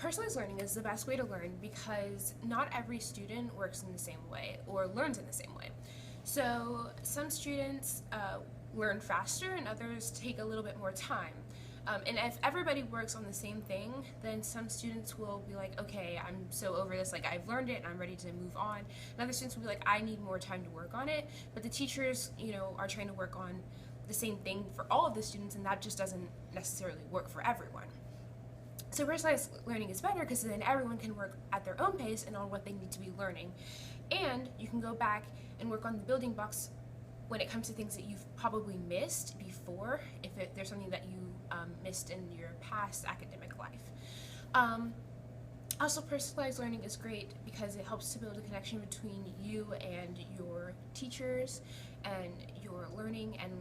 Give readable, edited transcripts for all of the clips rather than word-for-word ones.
Personalized learning is the best way to learn because not every student works in the same way or learns in the same way. So some students learn faster and others take a little bit more time. And if everybody works on the same thing, then some students will be like, okay, I'm so over this, like I've learned it and I'm ready to move on. And other students will be like, I need more time to work on it. But the teachers, are trying to work on the same thing for all of the students, and that just doesn't necessarily work for everyone. So personalized learning is better because then everyone can work at their own pace and on what they need to be learning. And you can go back and work on the building blocks when it comes to things that you've probably missed before, if there's something that you missed in your past academic life. Also, personalized learning is great because it helps to build a connection between you and your teachers and your learning and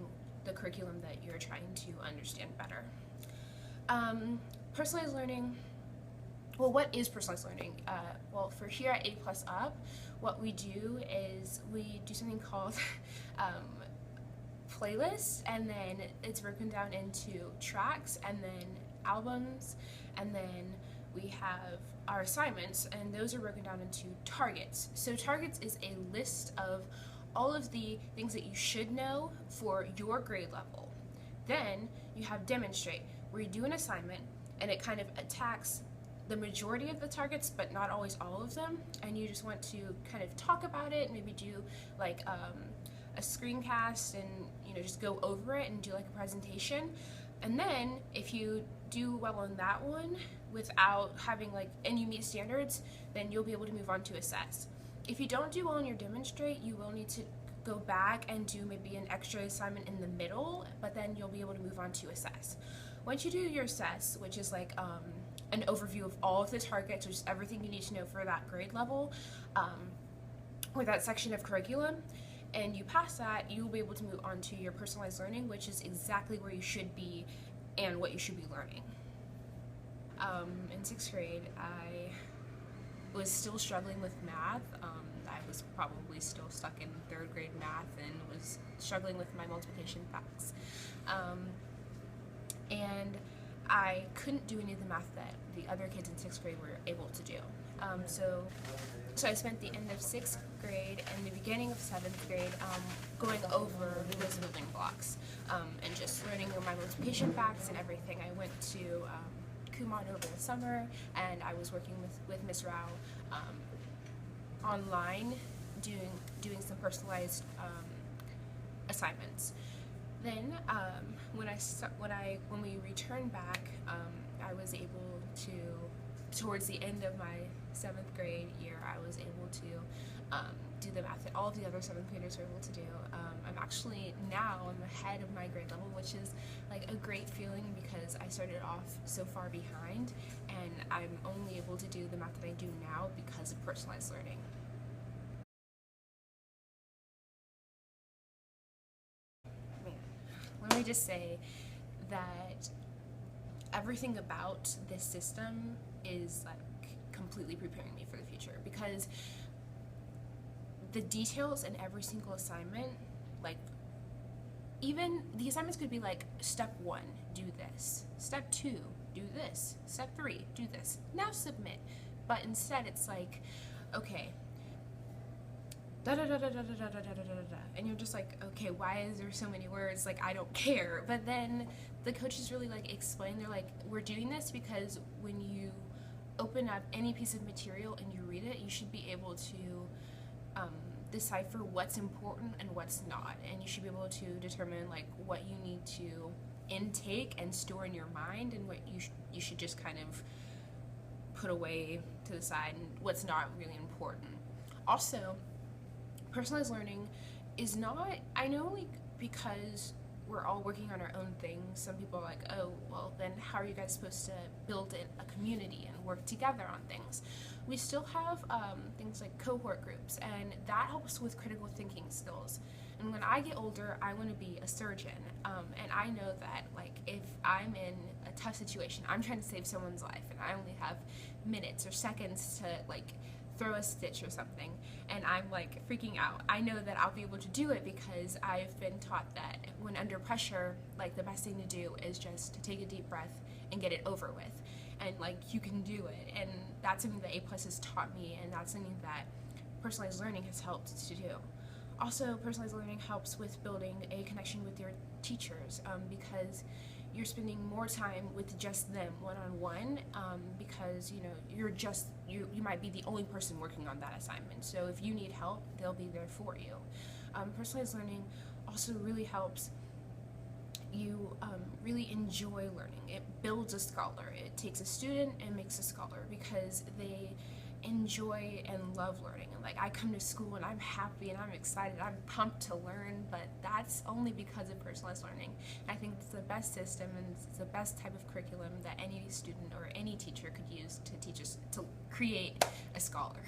the curriculum that you're trying to understand better. Personalized learning, well, what is personalized learning? Well, for here at A+UP, what we do is we do something called playlists, and then it's broken down into tracks and then albums, and then we have our assignments, and those are broken down into targets. So targets is a list of all of the things that you should know for your grade level. Then you have demonstrate, where you do an assignment and it kind of attacks the majority of the targets, but not always all of them, and you just want to kind of talk about it, maybe do like a screencast and just go over it and do like a presentation. And then if you do well on that one without having and you meet standards, then you'll be able to move on to assess. If you don't do well on your demonstrate, you will need to go back and do maybe an extra assignment in the middle, but then you'll be able to move on to assess. Once you do your assess, which is an overview of all of the targets, which is everything you need to know for that grade level, or that section of curriculum, and you pass that, you will be able to move on to your personalized learning, which is exactly where you should be and what you should be learning. In 6th grade, I was still struggling with math. I was probably still stuck in 3rd grade math and was struggling with my multiplication facts. And I couldn't do any of the math that the other kids in 6th grade were able to do. So I spent the end of 6th grade and the beginning of 7th grade going over those building blocks and just learning my multiplication facts and everything. I went to Kumon over the summer, and I was working with Miss Rao online, doing some personalized assignments. Then when we returned back, I was able to, towards the end of my 7th grade year, I was able to do the math that all of the other 7th graders were able to do. I'm actually now I'm ahead of my grade level, which is a great feeling because I started off so far behind, and I'm only able to do the math that I do now because of personalized learning. Let me just say that everything about this system is completely preparing me for the future, because the details in every single assignment, even the assignments could be step 1, do this, step 2, do this, step 3, do this, now submit. But instead it's okay, da da da da da da da da da da da, and you're just okay, why is there so many words? I don't care. But then the coaches really explain, they're we're doing this because when you open up any piece of material and you read it, you should be able to decipher what's important and what's not, and you should be able to determine what you need to intake and store in your mind, and what you should just kind of put away to the side, and what's not really important. Also, personalized learning is not, I know because we're all working on our own things, some people are oh, well then how are you guys supposed to build a community and work together on things? We still have things like cohort groups, and that helps with critical thinking skills. And when I get older, I want to be a surgeon, and I know that if I'm in a tough situation, I'm trying to save someone's life, and I only have minutes or seconds to throw a stitch or something, and I'm freaking out, I know that I'll be able to do it because I've been taught that when under pressure, the best thing to do is just to take a deep breath and get it over with. and like you can do it. And that's something that A+ has taught me, and that's something that personalized learning has helped to do. Also, personalized learning helps with building a connection with your teachers, because you're spending more time with just them one-on-one, because you might be the only person working on that assignment. So if you need help, they'll be there for you. Personalized learning also really helps you really enjoy learning. It builds a scholar. It takes a student and makes a scholar because they enjoy and love learning. And like, I come to school and I'm happy and I'm excited, I'm pumped to learn, but that's only because of personalized learning. And I think it's the best system, and it's the best type of curriculum that any student or any teacher could use to teach us to create a scholar.